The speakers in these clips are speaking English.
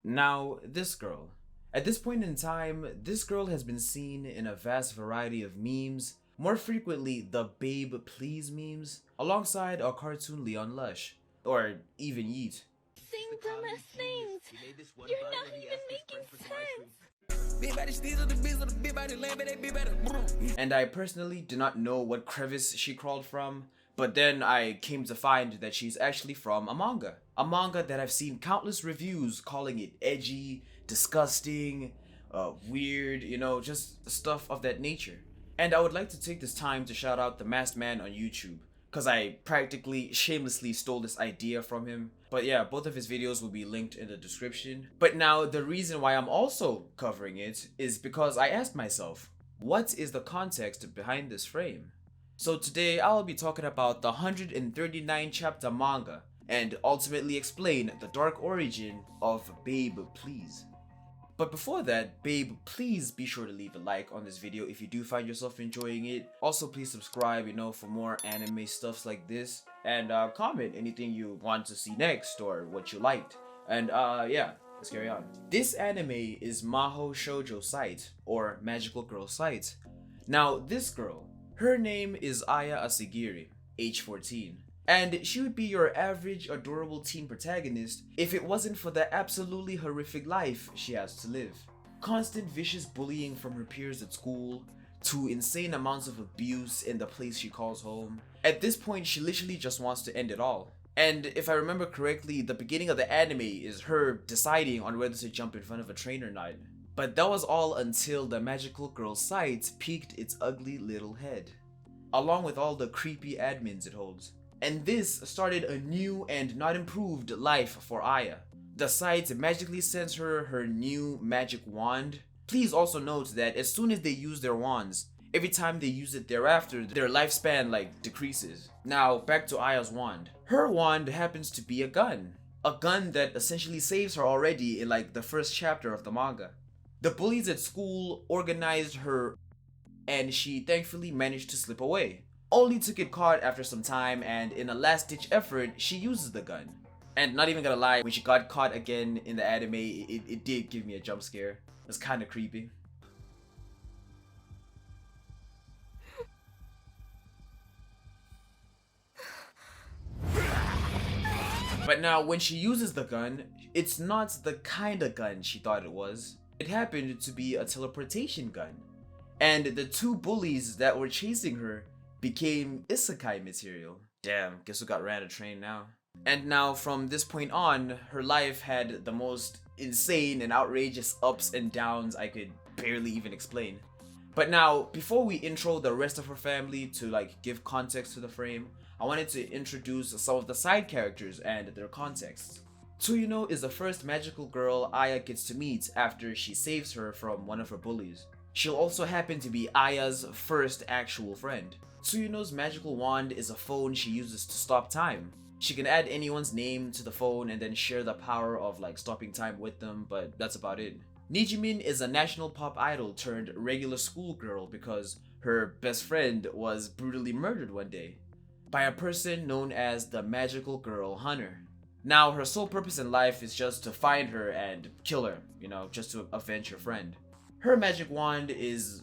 Now, this girl. At this point in time, this girl has been seen in a vast variety of memes, more frequently the Babe Please memes, alongside our cartoon Leon Lush, or even Yeet. Saying dumbass things. You're not even making sense. And I personally do not know what crevice she crawled from, but then I came to find that she's actually from a manga. A manga that I've seen countless reviews calling it edgy, disgusting, weird, just stuff of that nature. And I would like to take this time to shout out the Masked Man on YouTube, because I practically shamelessly stole this idea from him. But yeah, both of his videos will be linked in the description. But now, the reason why I'm also covering it is because I asked myself, what is the context behind this frame? So today, I'll be talking about the 139 chapter manga, and ultimately explain the dark origin of Babe Please. But before that, babe, please be sure to leave a like on this video if you do find yourself enjoying it. Also, please subscribe, for more anime stuffs like this. And comment anything you want to see next or what you liked. And yeah, let's carry on. This anime is Mahou Shoujo site, or Magical Girl site. Now, this girl, her name is Aya Asagiri, age 14. And she would be your average adorable teen protagonist if it wasn't for the absolutely horrific life she has to live. Constant vicious bullying from her peers at school, to insane amounts of abuse in the place she calls home. At this point, she literally just wants to end it all. And if I remember correctly, the beginning of the anime is her deciding on whether to jump in front of a train or not. But that was all until the Magical Girl site peeked its ugly little head, along with all the creepy admins it holds. And this started a new and not improved life for Aya. The site magically sends her her new magic wand. Please also note that as soon as they use their wands, every time they use it thereafter, their lifespan decreases. Now back to Aya's wand. Her wand happens to be a gun. A gun that essentially saves her already in the first chapter of the manga. The bullies at school organized her and she thankfully managed to slip away, only to get caught after some time, and in a last-ditch effort, she uses the gun. And not even gonna lie, when she got caught again in the anime, it did give me a jump scare. It was kinda creepy. But now, when she uses the gun, it's not the kind of gun she thought it was. It happened to be a teleportation gun. And the two bullies that were chasing her became isekai material. Damn, guess who got ran a train now? And now from this point on, her life had the most insane and outrageous ups and downs I could barely even explain. But now, before we intro the rest of her family to give context to the frame, I wanted to introduce some of the side characters and their contexts. Tsuyuno is the first magical girl Aya gets to meet after she saves her from one of her bullies. She'll also happen to be Aya's first actual friend. Tsuyuno's magical wand is a phone she uses to stop time. She can add anyone's name to the phone and then share the power of stopping time with them, but that's about it. Nijimin is a national pop idol turned regular schoolgirl because her best friend was brutally murdered one day by a person known as the Magical Girl Hunter. Now, her sole purpose in life is just to find her and kill her, just to avenge her friend. Her magic wand is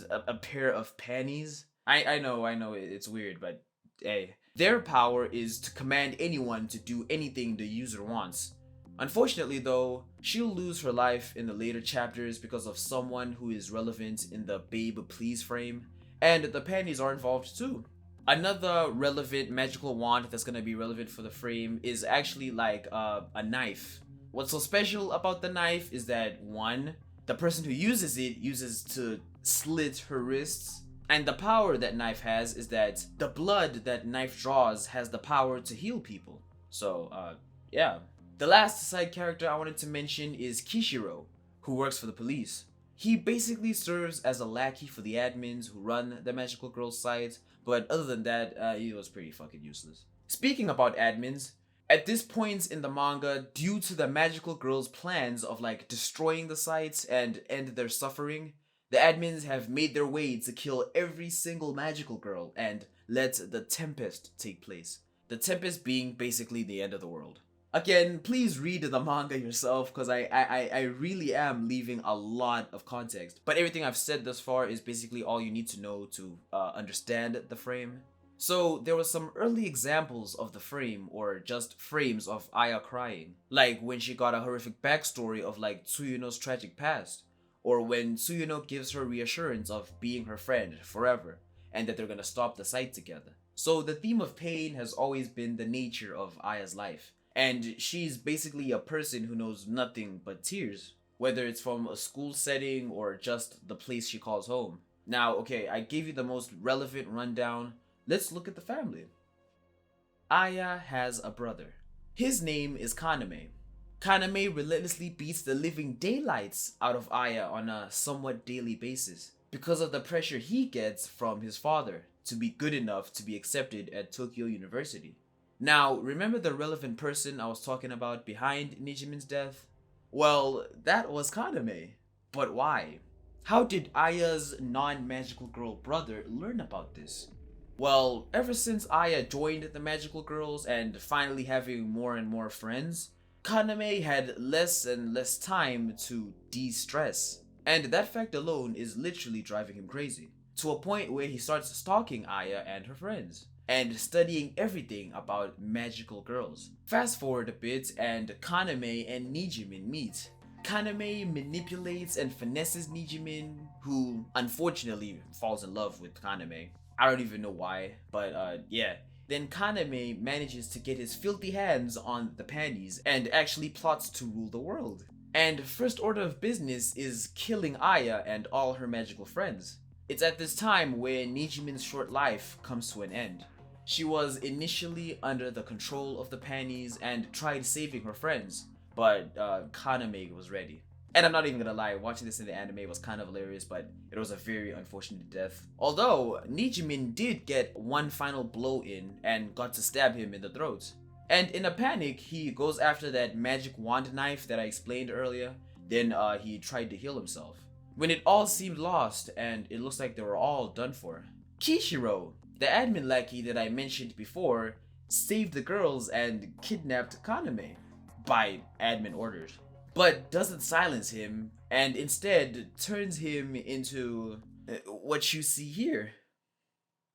a pair of panties. I know, it's weird, but hey. Their power is to command anyone to do anything the user wants. Unfortunately though, she'll lose her life in the later chapters because of someone who is relevant in the Babe Please frame, and the panties are involved too. Another relevant magical wand that's gonna be relevant for the frame is actually a knife. What's so special about the knife is that one, the person who uses it uses to slit her wrists. And the power that knife has is that the blood that knife draws has the power to heal people. So, yeah. The last side character I wanted to mention is Kishiro, who works for the police. He basically serves as a lackey for the admins who run the Magical Girl site, but other than that, he was pretty fucking useless. Speaking about admins, at this point in the manga, due to the Magical Girl's plans of destroying the sites and end their suffering, the admins have made their way to kill every single magical girl and let the Tempest take place. The Tempest being basically the end of the world. Again, please read the manga yourself because I really am leaving a lot of context. But everything I've said thus far is basically all you need to know to understand the frame. So there were some early examples of the frame, or just frames of Aya crying. Like when she got a horrific backstory of like Tsuyuno's tragic past, or when Tsuyuno gives her reassurance of being her friend forever, and that they're gonna stop the site together. So the theme of pain has always been the nature of Aya's life. And she's basically a person who knows nothing but tears, whether it's from a school setting or just the place she calls home. Now, okay, I gave you the most relevant rundown. Let's look at the family. Aya has a brother. His name is Kaname. Kaname relentlessly beats the living daylights out of Aya on a somewhat daily basis because of the pressure he gets from his father to be good enough to be accepted at Tokyo University. Now, remember the relevant person I was talking about behind Nijimin's death? Well, that was Kaname. But why? How did Aya's non-magical girl brother learn about this? Well, ever since Aya joined the Magical Girls and finally having more and more friends, Kaname had less and less time to de-stress. And that fact alone is literally driving him crazy, to a point where he starts stalking Aya and her friends, and studying everything about magical girls. Fast forward a bit and Kaname and Nijimin meet. Kaname manipulates and finesses Nijimin, who unfortunately falls in love with Kaname. I don't even know why, but yeah. Then Kaname manages to get his filthy hands on the panties and actually plots to rule the world. And first order of business is killing Aya and all her magical friends. It's at this time where Nijimin's short life comes to an end. She was initially under the control of the panties and tried saving her friends, but Kaname was ready. And I'm not even gonna lie, watching this in the anime was kind of hilarious, but it was a very unfortunate death. Although, Nijimin did get one final blow in and got to stab him in the throat. And in a panic, he goes after that magic wand knife that I explained earlier. Then he tried to heal himself. When it all seemed lost and it looks like they were all done for, Kishiro, the admin lackey that I mentioned before, saved the girls and kidnapped Kaname by admin orders, but doesn't silence him and instead turns him into what you see here.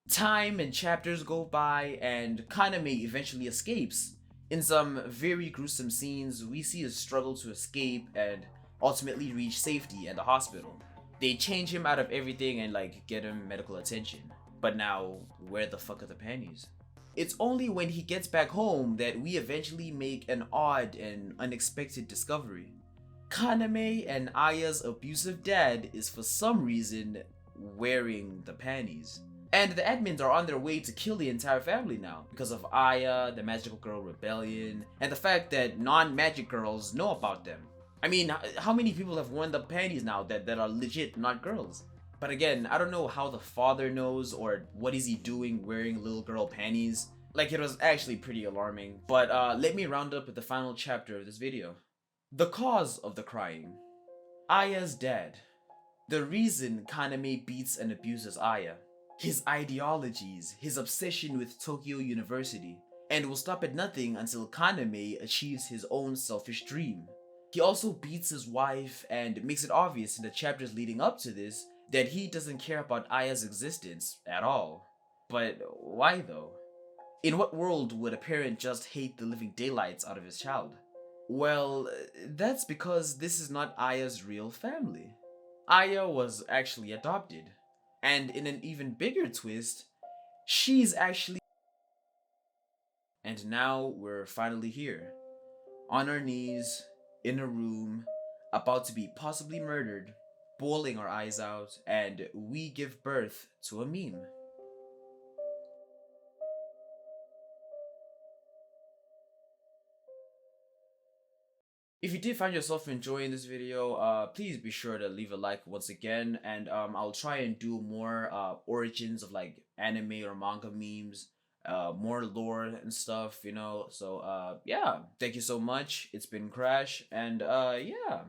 Time and chapters go by and Kaname eventually escapes. In some very gruesome scenes, we see his struggle to escape and ultimately reach safety at the hospital. They change him out of everything and like get him medical attention. But now, where the fuck are the panties? It's only when he gets back home that we eventually make an odd and unexpected discovery. Kaname and Aya's abusive dad is for some reason wearing the panties. And the admins are on their way to kill the entire family now because of Aya, the magical girl rebellion, and the fact that non-magic girls know about them. I mean, how many people have worn the panties now that are legit not girls? But again, I don't know how the father knows or what is he doing wearing little girl panties. Like, it was actually pretty alarming. But let me round up with the final chapter of this video. The cause of the crying. Aya's dad. The reason Kaname beats and abuses Aya. His ideologies, his obsession with Tokyo University, and will stop at nothing until Kaname achieves his own selfish dream. He also beats his wife and makes it obvious in the chapters leading up to this that he doesn't care about Aya's existence at all. But why though? In what world would a parent just hate the living daylights out of his child? Well, that's because this is not Aya's real family. Aya was actually adopted. And in an even bigger twist, she's actually. And now we're finally here. On our knees, in a room, about to be possibly murdered, bawling our eyes out, and we give birth to a meme. If you did find yourself enjoying this video, please be sure to leave a like once again, and I'll try and do more origins of like anime or manga memes, more lore and stuff, you know. So yeah, thank you so much. It's been Crash, and yeah.